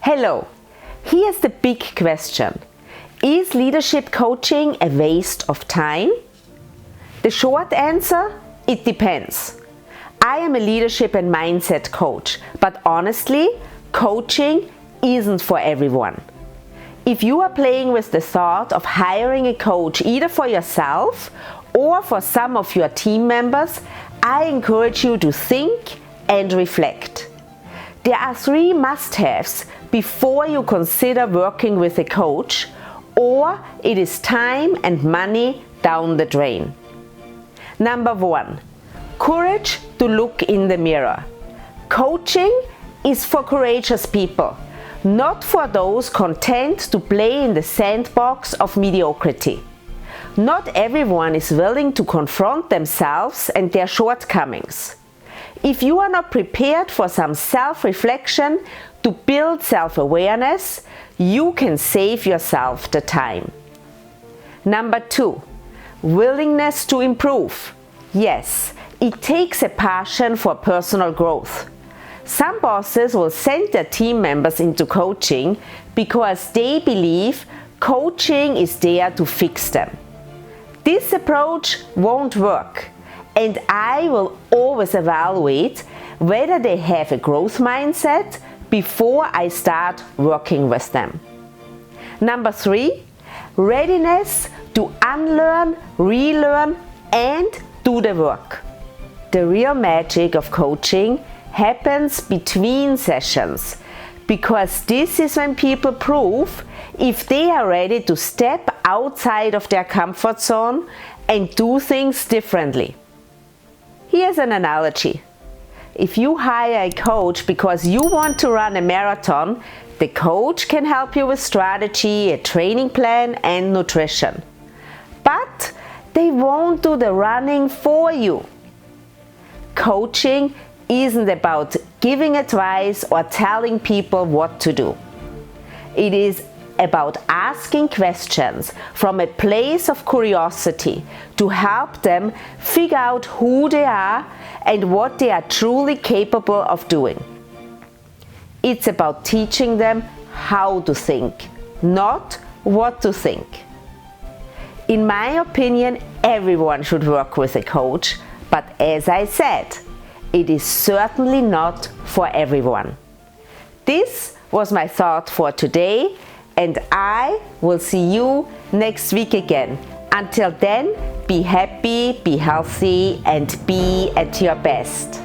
Hello, here's the big question. Is leadership coaching a waste of time? The short answer, it depends. I am a leadership and mindset coach, but honestly, coaching isn't for everyone. If you are playing with the thought of hiring a coach either for yourself or for some of your team members, I encourage you to think and reflect. There are 3 must-haves before you consider working with a coach, or it is time and money down the drain. Number 1, courage to look in the mirror. Coaching is for courageous people, not for those content to play in the sandbox of mediocrity. Not everyone is willing to confront themselves and their shortcomings. If you are not prepared for some self-reflection to build self-awareness, you can save yourself the time. Number 2, willingness to improve. Yes, it takes a passion for personal growth. Some bosses will send their team members into coaching because they believe coaching is there to fix them. This approach won't work, and I will always evaluate whether they have a growth mindset before I start working with them. Number 3, readiness to unlearn, relearn, and do the work. The real magic of coaching happens between sessions, because this is when people prove if they are ready to step outside of their comfort zone and do things differently. Here's an analogy. If you hire a coach because you want to run a marathon, the coach can help you with strategy, a training plan, and nutrition. But they won't do the running for you. Coaching isn't about giving advice or telling people what to do. It is about asking questions from a place of curiosity to help them figure out who they are and what they are truly capable of doing. It's about teaching them how to think, not what to think. In my opinion, everyone should work with a coach, but as I said, it is certainly not for everyone. This was my thought for today, and I will see you next week again. Until then, be happy, be healthy, and be at your best.